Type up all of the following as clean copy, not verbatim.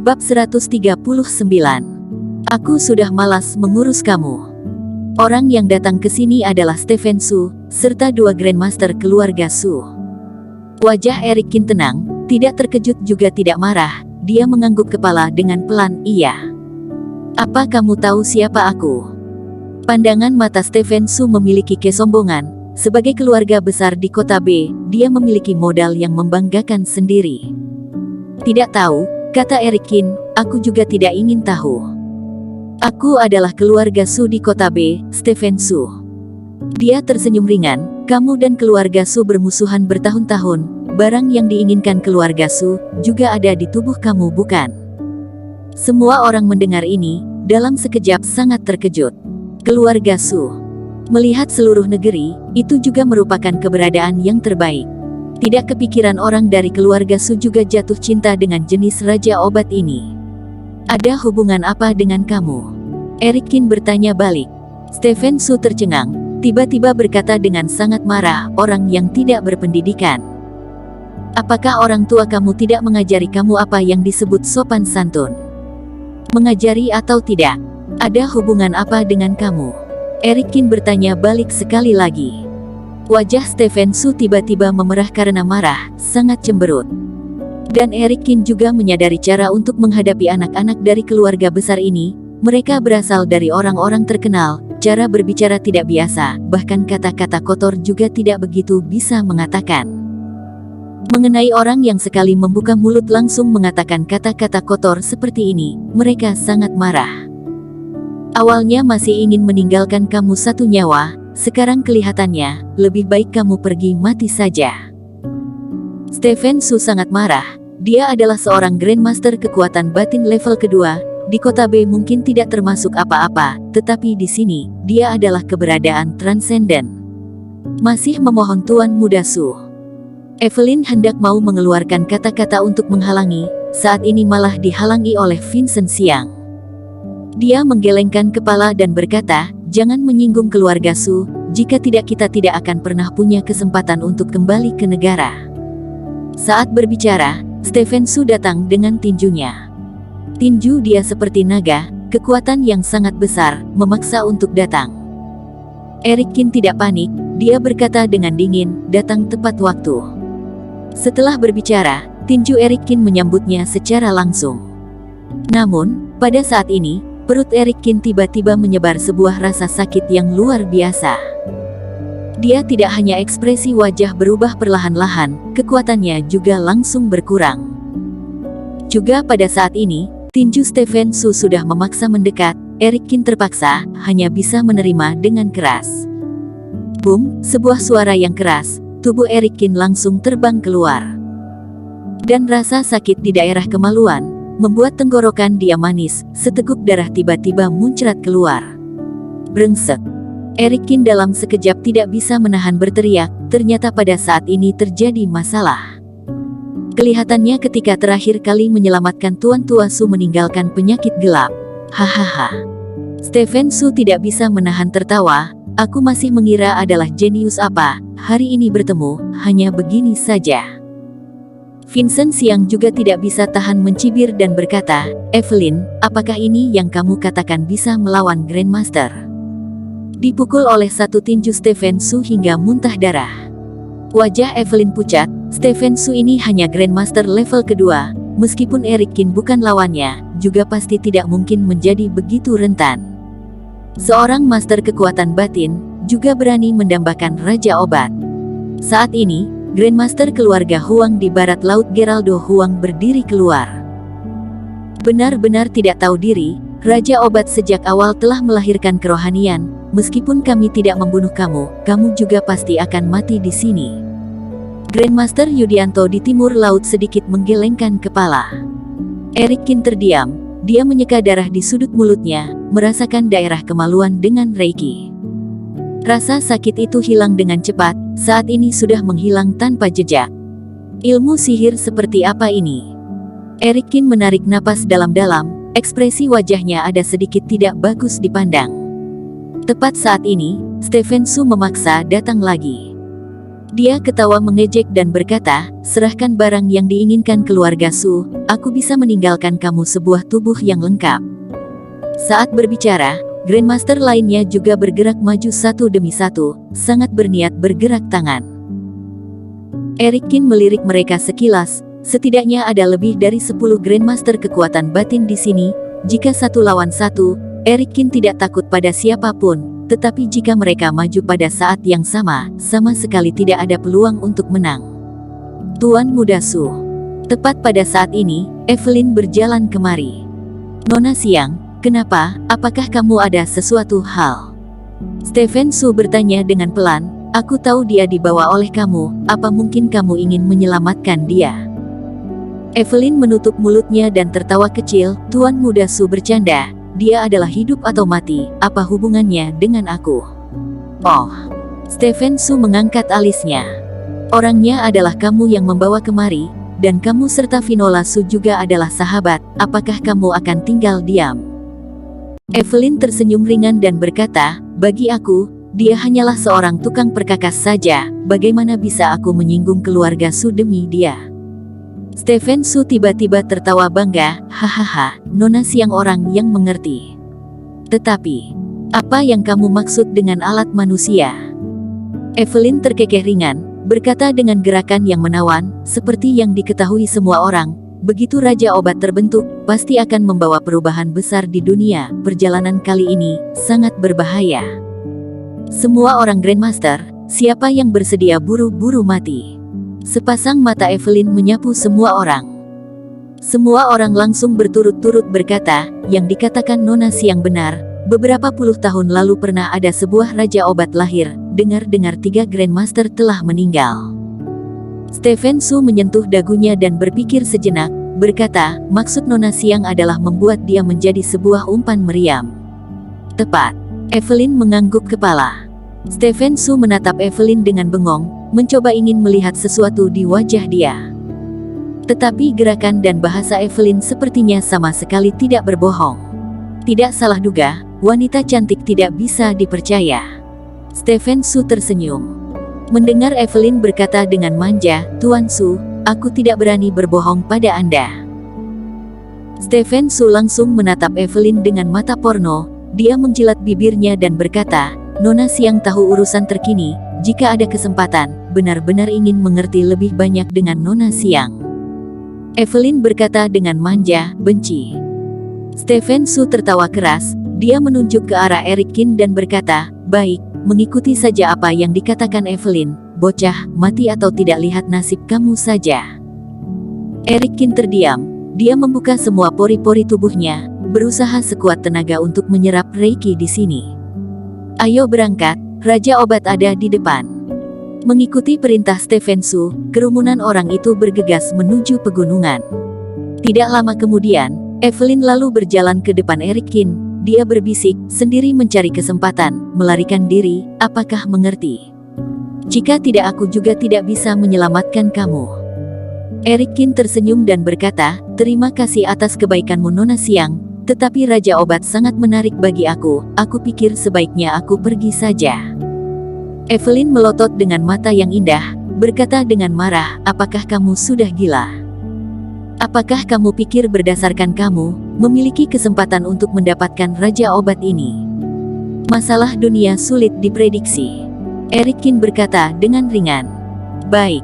Bab 139. Aku sudah malas mengurus kamu. Orang yang datang ke sini adalah Stephen Su, serta dua Grandmaster keluarga Su. Wajah Eric Kin tenang, tidak terkejut juga tidak marah. Dia mengangguk kepala dengan pelan, iya. Apa kamu tahu siapa aku? Pandangan mata Stephen Su memiliki kesombongan. Sebagai keluarga besar di kota B, dia memiliki modal yang membanggakan sendiri. Tidak tahu, kata Eric Kin, aku juga tidak ingin tahu. Aku adalah keluarga Su di kota B, Stephen Su. Dia tersenyum ringan, kamu dan keluarga Su bermusuhan bertahun-tahun, barang yang diinginkan keluarga Su, juga ada di tubuh kamu bukan? Semua orang mendengar ini, dalam sekejap sangat terkejut. Keluarga Su. Melihat seluruh negeri, itu juga merupakan keberadaan yang terbaik. Tidak kepikiran orang dari keluarga Su juga jatuh cinta dengan jenis raja obat ini. Ada hubungan apa dengan kamu? Eric Kin bertanya balik. Stephen Su tercengang, tiba-tiba berkata dengan sangat marah, orang yang tidak berpendidikan. Apakah orang tua kamu tidak mengajari kamu apa yang disebut sopan santun? Mengajari atau tidak? Ada hubungan apa dengan kamu? Eric Kin bertanya balik sekali lagi. Wajah Stephen Su tiba-tiba memerah karena marah, sangat cemberut. Dan Eric Kin juga menyadari cara untuk menghadapi anak-anak dari keluarga besar ini. Mereka berasal dari orang-orang terkenal, cara berbicara tidak biasa, bahkan kata-kata kotor juga tidak begitu bisa mengatakan. Mengenai orang yang sekali membuka mulut langsung mengatakan kata-kata kotor seperti ini, mereka sangat marah. Awalnya masih ingin meninggalkan kamu satu nyawa, sekarang kelihatannya, lebih baik kamu pergi mati saja. Stephen Su sangat marah. Dia adalah seorang Grandmaster kekuatan batin level kedua. Di kota B mungkin tidak termasuk apa-apa, tetapi di sini, dia adalah keberadaan transenden. Masih memohon Tuan Muda Su. Evelyn hendak mau mengeluarkan kata-kata untuk menghalangi, saat ini malah dihalangi oleh Vincent Xiang. Dia menggelengkan kepala dan berkata, jangan menyinggung keluarga Su, jika tidak kita tidak akan pernah punya kesempatan untuk kembali ke negara. Saat berbicara, Stephen Su datang dengan tinjunya. Tinju dia seperti naga, kekuatan yang sangat besar, memaksa untuk datang. Eric Kin tidak panik, dia berkata dengan dingin, datang tepat waktu. Setelah berbicara, tinju Eric Kin menyambutnya secara langsung. Namun, pada saat ini, perut Eric Kin tiba-tiba menyebar sebuah rasa sakit yang luar biasa. Dia tidak hanya ekspresi wajah berubah perlahan-lahan, kekuatannya juga langsung berkurang. Juga pada saat ini, tinju Stephen Su sudah memaksa mendekat, Eric Kin terpaksa, hanya bisa menerima dengan keras. Boom, sebuah suara yang keras, tubuh Eric Kin langsung terbang keluar. Dan rasa sakit di daerah kemaluan, membuat tenggorokan dia manis, seteguk darah tiba-tiba muncrat keluar. Brengsek. Eric Kin dalam sekejap tidak bisa menahan berteriak, ternyata pada saat ini terjadi masalah. Kelihatannya ketika terakhir kali menyelamatkan Tuan Tua Su meninggalkan penyakit gelap. Hahaha. Stephen Su tidak bisa menahan tertawa, aku masih mengira adalah jenius apa, hari ini bertemu, hanya begini saja. Vincent Xiang juga tidak bisa tahan mencibir dan berkata, Evelyn, apakah ini yang kamu katakan bisa melawan Grandmaster? Dipukul oleh satu tinju Stephen Su hingga muntah darah. Wajah Evelyn pucat, Stephen Su ini hanya Grandmaster level kedua, meskipun Eric Kin bukan lawannya, juga pasti tidak mungkin menjadi begitu rentan. Seorang master kekuatan batin, juga berani mendambakan Raja Obat. Saat ini, Grandmaster keluarga Huang di barat laut Geraldo Huang berdiri keluar. Benar-benar tidak tahu diri, Raja Obat sejak awal telah melahirkan kerohanian, meskipun kami tidak membunuh kamu, kamu juga pasti akan mati di sini. Grandmaster Yudianto di timur laut sedikit menggelengkan kepala. Eric Kin terdiam, dia menyeka darah di sudut mulutnya, merasakan daerah kemaluan dengan Reiki. Rasa sakit itu hilang dengan cepat, saat ini sudah menghilang tanpa jejak. Ilmu sihir seperti apa ini? Eric Kin menarik napas dalam-dalam, ekspresi wajahnya ada sedikit tidak bagus dipandang. Tepat saat ini, Stephen Su memaksa datang lagi. Dia ketawa mengejek dan berkata, serahkan barang yang diinginkan keluarga Su, aku bisa meninggalkan kamu sebuah tubuh yang lengkap. Saat berbicara, Grandmaster lainnya juga bergerak maju satu demi satu, sangat berniat bergerak tangan. Eric Kin melirik mereka sekilas, setidaknya ada lebih dari 10 Grandmaster kekuatan batin di sini. Jika satu lawan satu, Eric Kin tidak takut pada siapapun. Tetapi jika mereka maju pada saat yang sama sekali tidak ada peluang untuk menang. Tuan Muda Su. Tepat pada saat ini, Evelyn berjalan kemari. Nona Siang, kenapa? Apakah kamu ada sesuatu hal? Stephen Su bertanya dengan pelan, aku tahu dia dibawa oleh kamu, apa mungkin kamu ingin menyelamatkan dia? Evelyn menutup mulutnya dan tertawa kecil, Tuan Muda Su bercanda. Dia adalah hidup atau mati, apa hubungannya dengan aku? Oh, Stephen Su mengangkat alisnya. Orangnya adalah kamu yang membawa kemari, dan kamu serta Vinola Su juga adalah sahabat, apakah kamu akan tinggal diam? Evelyn tersenyum ringan dan berkata, bagi aku, dia hanyalah seorang tukang perkakas saja, bagaimana bisa aku menyinggung keluarga Su demi dia? Stephen Su tiba-tiba tertawa bangga, hahaha, Nona Siang orang yang mengerti. Tetapi, apa yang kamu maksud dengan alat manusia? Evelyn terkekeh ringan, berkata dengan gerakan yang menawan, seperti yang diketahui semua orang, begitu Raja Obat terbentuk, pasti akan membawa perubahan besar di dunia. Perjalanan kali ini sangat berbahaya. Semua orang Grandmaster, siapa yang bersedia buru-buru mati? Sepasang mata Evelyn menyapu semua orang. Semua orang langsung berturut-turut berkata, yang dikatakan Nona Siang benar, beberapa puluh tahun lalu pernah ada sebuah Raja Obat lahir, dengar-dengar 3 Grandmaster telah meninggal. Stephen Su menyentuh dagunya dan berpikir sejenak, berkata, maksud Nona Siang adalah membuat dia menjadi sebuah umpan meriam. Tepat. Evelyn mengangguk kepala. Stephen Su menatap Evelyn dengan bengong, mencoba ingin melihat sesuatu di wajah dia. Tetapi gerakan dan bahasa Evelyn sepertinya sama sekali tidak berbohong. Tidak salah duga, wanita cantik tidak bisa dipercaya. Stephen Su tersenyum. Mendengar Evelyn berkata dengan manja, Tuan Su, aku tidak berani berbohong pada Anda. Stephen Su langsung menatap Evelyn dengan mata porno, dia menjilat bibirnya dan berkata, Nona Siang tahu urusan terkini, jika ada kesempatan, benar-benar ingin mengerti lebih banyak dengan Nona Siang. Evelyn berkata dengan manja, benci. Stephen Su tertawa keras, dia menunjuk ke arah Eric Kin dan berkata, baik, mengikuti saja apa yang dikatakan Evelyn, bocah, mati atau tidak lihat nasib kamu saja. Eric Kin terdiam, dia membuka semua pori-pori tubuhnya, berusaha sekuat tenaga untuk menyerap Reiki di sini. Ayo berangkat, Raja Obat ada di depan. Mengikuti perintah Stephen Su, kerumunan orang itu bergegas menuju pegunungan. Tidak lama kemudian, Evelyn lalu berjalan ke depan Eric Kin. Dia berbisik, sendiri mencari kesempatan, melarikan diri, apakah mengerti? Jika tidak aku juga tidak bisa menyelamatkan kamu. Eric Kin tersenyum dan berkata, terima kasih atas kebaikanmu Nona Siang, tetapi Raja Obat sangat menarik bagi aku pikir sebaiknya aku pergi saja. Evelyn melotot dengan mata yang indah, berkata dengan marah, apakah kamu sudah gila? Apakah kamu pikir berdasarkan kamu memiliki kesempatan untuk mendapatkan Raja Obat ini? Masalah dunia sulit diprediksi. Eric Kin berkata dengan ringan. Baik.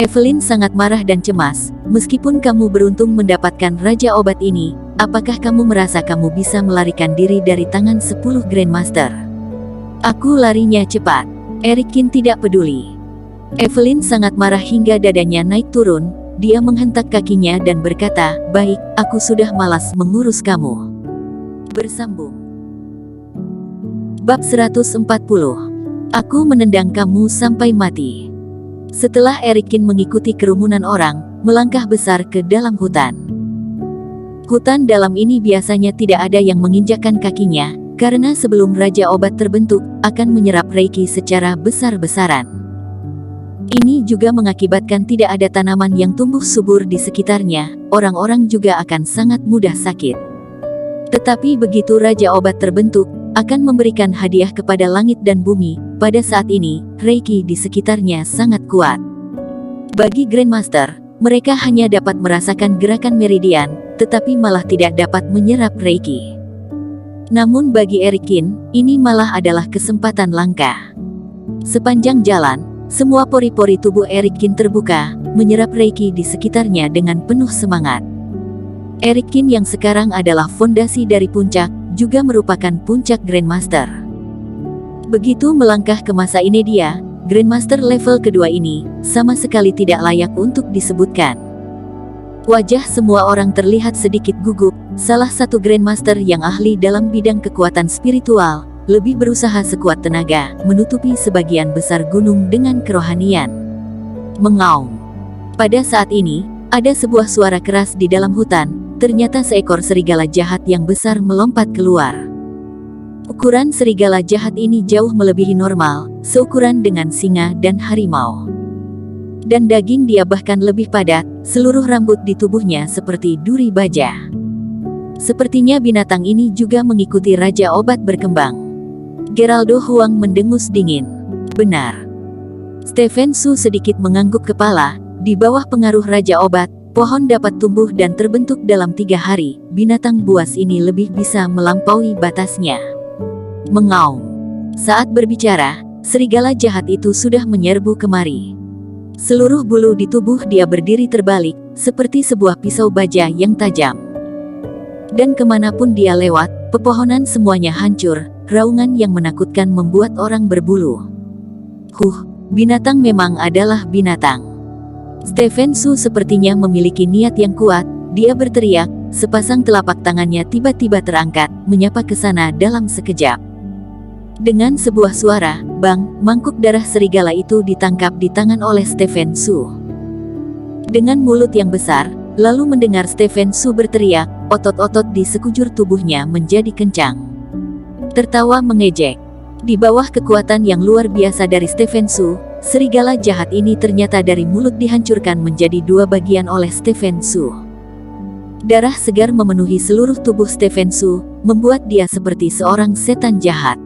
Evelyn sangat marah dan cemas, meskipun kamu beruntung mendapatkan Raja Obat ini, apakah kamu merasa kamu bisa melarikan diri dari tangan 10 Grandmaster? Aku larinya cepat. Eric Kin tidak peduli. Evelyn sangat marah hingga dadanya naik turun, dia menghentak kakinya dan berkata, baik, aku sudah malas mengurus kamu. Bersambung. Bab 140. Aku menendang kamu sampai mati. Setelah Eric Kin mengikuti kerumunan orang, melangkah besar ke dalam hutan. Hutan dalam ini biasanya tidak ada yang menginjakkan kakinya, karena sebelum Raja Obat terbentuk, akan menyerap Reiki secara besar-besaran. Ini juga mengakibatkan tidak ada tanaman yang tumbuh subur di sekitarnya, orang-orang juga akan sangat mudah sakit. Tetapi begitu Raja Obat terbentuk, akan memberikan hadiah kepada langit dan bumi, pada saat ini, Reiki di sekitarnya sangat kuat. Bagi Grandmaster, mereka hanya dapat merasakan gerakan meridian, tetapi malah tidak dapat menyerap Reiki. Namun bagi Erikin, ini malah adalah kesempatan langka. Sepanjang jalan, semua pori-pori tubuh Erikin terbuka, menyerap Reiki di sekitarnya dengan penuh semangat. Erikin yang sekarang adalah fondasi dari puncak, juga merupakan puncak Grandmaster. Begitu melangkah ke masa ini dia, Grandmaster level kedua ini, sama sekali tidak layak untuk disebutkan. Wajah semua orang terlihat sedikit gugup, salah satu Grandmaster yang ahli dalam bidang kekuatan spiritual, lebih berusaha sekuat tenaga, menutupi sebagian besar gunung dengan kerohanian. Mengaum. Pada saat ini, ada sebuah suara keras di dalam hutan, ternyata seekor serigala jahat yang besar melompat keluar. Ukuran serigala jahat ini jauh melebihi normal, seukuran dengan singa dan harimau. Dan daging dia bahkan lebih padat, seluruh rambut di tubuhnya seperti duri baja. Sepertinya binatang ini juga mengikuti Raja Obat berkembang. Geraldo Huang mendengus dingin. Benar. Stephen Su sedikit mengangguk kepala, di bawah pengaruh Raja Obat, pohon dapat tumbuh dan terbentuk dalam 3 hari, binatang buas ini lebih bisa melampaui batasnya. Mengaum. Saat berbicara, serigala jahat itu sudah menyerbu kemari. Seluruh bulu di tubuh dia berdiri terbalik, seperti sebuah pisau baja yang tajam. Dan kemanapun dia lewat, pepohonan semuanya hancur, raungan yang menakutkan membuat orang berbulu. Binatang memang adalah binatang. Stephen Su sepertinya memiliki niat yang kuat, dia berteriak, sepasang telapak tangannya tiba-tiba terangkat, menyapa ke sana dalam sekejap. Dengan sebuah suara, bang, mangkuk darah serigala itu ditangkap di tangan oleh Stephen Su. Dengan mulut yang besar, lalu mendengar Stephen Su berteriak, otot-otot di sekujur tubuhnya menjadi kencang. Tertawa mengejek. Di bawah kekuatan yang luar biasa dari Stephen Su, serigala jahat ini ternyata dari mulut dihancurkan menjadi 2 bagian oleh Stephen Su. Darah segar memenuhi seluruh tubuh Stephen Su, membuat dia seperti seorang setan jahat.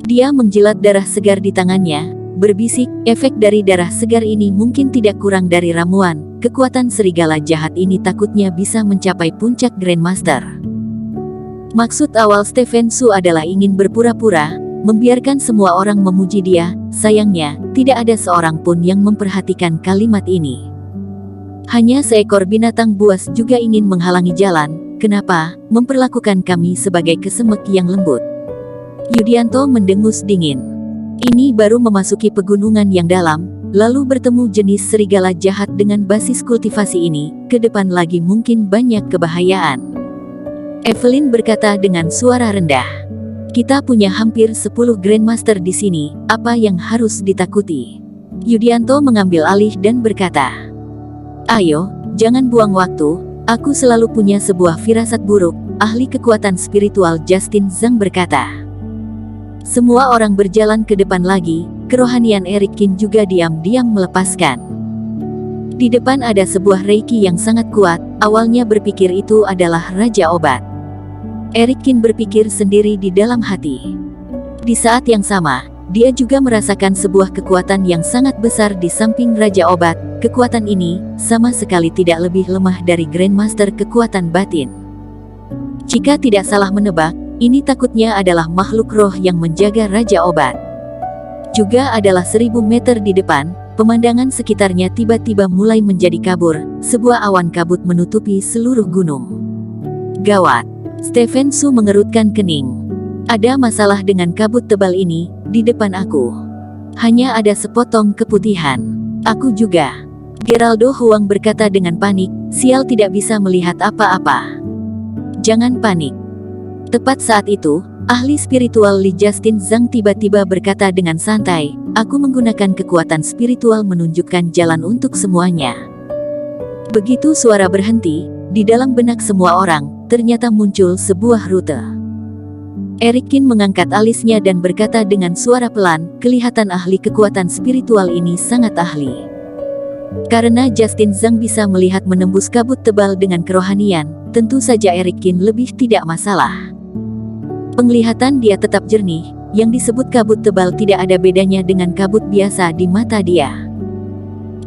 Dia menjilat darah segar di tangannya, berbisik, efek dari darah segar ini mungkin tidak kurang dari ramuan, kekuatan serigala jahat ini takutnya bisa mencapai puncak Grandmaster. Maksud awal Stephen Su adalah ingin berpura-pura, membiarkan semua orang memuji dia, sayangnya, tidak ada seorang pun yang memperhatikan kalimat ini. Hanya seekor binatang buas juga ingin menghalangi jalan, kenapa, memperlakukan kami sebagai kesemek yang lembut. Yudianto mendengus dingin. Ini baru memasuki pegunungan yang dalam, lalu bertemu jenis serigala jahat dengan basis kultivasi ini, ke depan lagi mungkin banyak kebahayaan. Evelyn berkata dengan suara rendah. Kita punya hampir 10 Grandmaster di sini, apa yang harus ditakuti? Yudianto mengambil alih dan berkata, ayo, jangan buang waktu, aku selalu punya sebuah firasat buruk, ahli kekuatan spiritual Justin Zhang berkata. Semua orang berjalan ke depan lagi, kerohanian Erikin juga diam-diam melepaskan. Di depan ada sebuah Reiki yang sangat kuat, awalnya berpikir itu adalah Raja Obat. Erikin berpikir sendiri di dalam hati. Di saat yang sama, dia juga merasakan sebuah kekuatan yang sangat besar di samping Raja Obat. Kekuatan ini, sama sekali tidak lebih lemah dari Grandmaster kekuatan batin. Jika tidak salah menebak, ini takutnya adalah makhluk roh yang menjaga Raja Obat. Juga adalah 1000 meter di depan, pemandangan sekitarnya tiba-tiba mulai menjadi kabur, sebuah awan kabut menutupi seluruh gunung. Gawat, Stephen Su mengerutkan kening. Ada masalah dengan kabut tebal ini, di depan aku. Hanya ada sepotong keputihan. Aku juga. Geraldo Huang berkata dengan panik, sial tidak bisa melihat apa-apa. Jangan panik. Tepat saat itu, ahli spiritual Li Justin Zhang tiba-tiba berkata dengan santai, aku menggunakan kekuatan spiritual menunjukkan jalan untuk semuanya. Begitu suara berhenti, di dalam benak semua orang, ternyata muncul sebuah rute. Erikin mengangkat alisnya dan berkata dengan suara pelan, kelihatan ahli kekuatan spiritual ini sangat ahli. Karena Justin Zhang bisa melihat menembus kabut tebal dengan kerohanian, tentu saja Erikin lebih tidak masalah. Penglihatan dia tetap jernih, yang disebut kabut tebal tidak ada bedanya dengan kabut biasa di mata dia.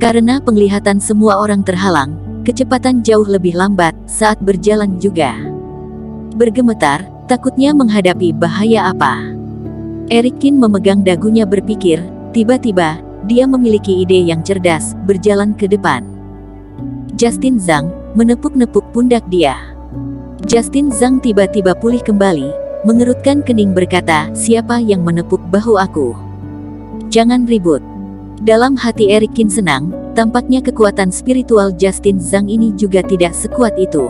Karena penglihatan semua orang terhalang, kecepatan jauh lebih lambat saat berjalan juga. Bergemetar, takutnya menghadapi bahaya apa. Erikin memegang dagunya berpikir, tiba-tiba, dia memiliki ide yang cerdas, berjalan ke depan. Justin Zhang menepuk-nepuk pundak dia. Justin Zhang tiba-tiba pulih kembali, mengerutkan kening berkata, siapa yang menepuk bahu aku? Jangan ribut. Dalam hati Erikin senang, tampaknya kekuatan spiritual Justin Zhang ini juga tidak sekuat itu.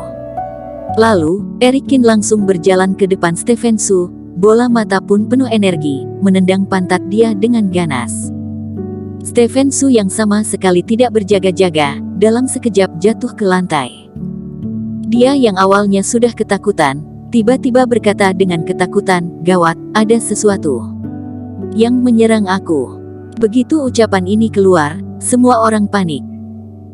Lalu, Erikin langsung berjalan ke depan Stephen Su, bola mata pun penuh energi, menendang pantat dia dengan ganas. Stephen Su yang sama sekali tidak berjaga-jaga, dalam sekejap jatuh ke lantai. Dia yang awalnya sudah ketakutan, tiba-tiba berkata dengan ketakutan, gawat, ada sesuatu yang menyerang aku. Begitu ucapan ini keluar, semua orang panik.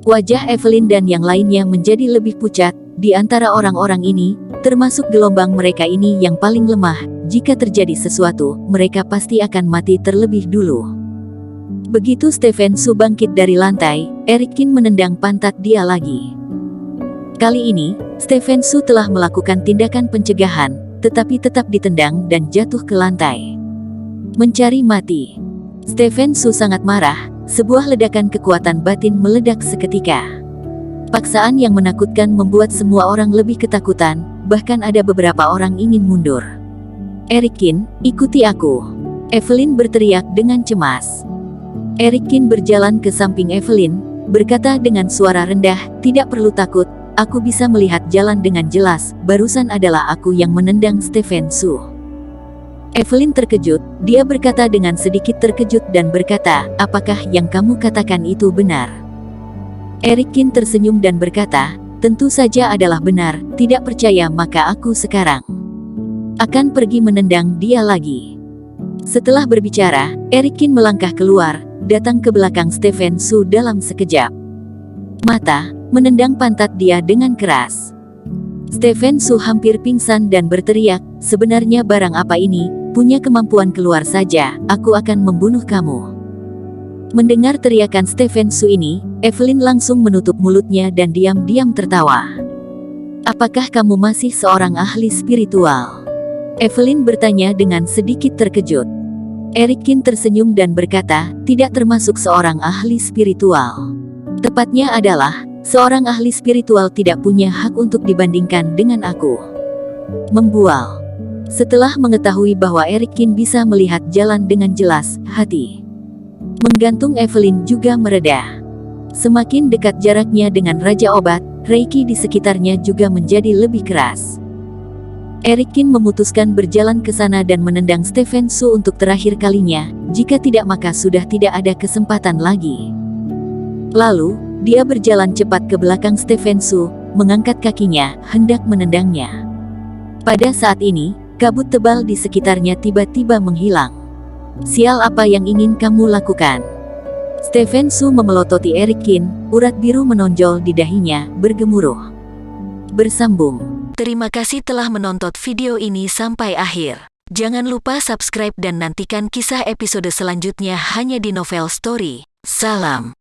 Wajah Evelyn dan yang lainnya menjadi lebih pucat. Di antara orang-orang ini, termasuk gelombang mereka ini yang paling lemah. Jika terjadi sesuatu, mereka pasti akan mati terlebih dulu. Begitu Stephen Su bangkit dari lantai, Erikin menendang pantat dia lagi. Kali ini, Stephen Su telah melakukan tindakan pencegahan, tetapi tetap ditendang dan jatuh ke lantai. Mencari mati. Stephen Su sangat marah, sebuah ledakan kekuatan batin meledak seketika. Paksaan yang menakutkan membuat semua orang lebih ketakutan, bahkan ada beberapa orang ingin mundur. Erikin, ikuti aku. Evelyn berteriak dengan cemas. Erikin berjalan ke samping Evelyn, berkata dengan suara rendah, tidak perlu takut, aku bisa melihat jalan dengan jelas, barusan adalah aku yang menendang Stephen Su. Evelyn terkejut, dia berkata dengan sedikit terkejut dan berkata, apakah yang kamu katakan itu benar? Erikin tersenyum dan berkata, tentu saja adalah benar, tidak percaya maka aku sekarang akan pergi menendang dia lagi. Setelah berbicara, Erikin melangkah keluar, datang ke belakang Stephen Su dalam sekejap mata, menendang pantat dia dengan keras. Stephen Su hampir pingsan dan berteriak, sebenarnya barang apa ini, punya kemampuan keluar saja, aku akan membunuh kamu. Mendengar teriakan Stephen Su ini, Evelyn langsung menutup mulutnya dan diam-diam tertawa. Apakah kamu masih seorang ahli spiritual? Evelyn bertanya dengan sedikit terkejut. Erikin tersenyum dan berkata, tidak termasuk seorang ahli spiritual. Tepatnya adalah, seorang ahli spiritual tidak punya hak untuk dibandingkan dengan aku. Membual. Setelah mengetahui bahwa Erikin bisa melihat jalan dengan jelas, hati menggantung Evelyn juga mereda. Semakin dekat jaraknya dengan Raja Obat, Reiki di sekitarnya juga menjadi lebih keras. Erikin memutuskan berjalan ke sana dan menendang Stephen Su untuk terakhir kalinya, jika tidak maka sudah tidak ada kesempatan lagi. Lalu, dia berjalan cepat ke belakang Stephen Su, mengangkat kakinya, hendak menendangnya. Pada saat ini, kabut tebal di sekitarnya tiba-tiba menghilang. Sial, apa yang ingin kamu lakukan? Stephen Su memelototi Erikin, urat biru menonjol di dahinya, bergemuruh. Bersambung. Terima kasih telah menonton video ini sampai akhir. Jangan lupa subscribe dan nantikan kisah episode selanjutnya hanya di Novel Story. Salam.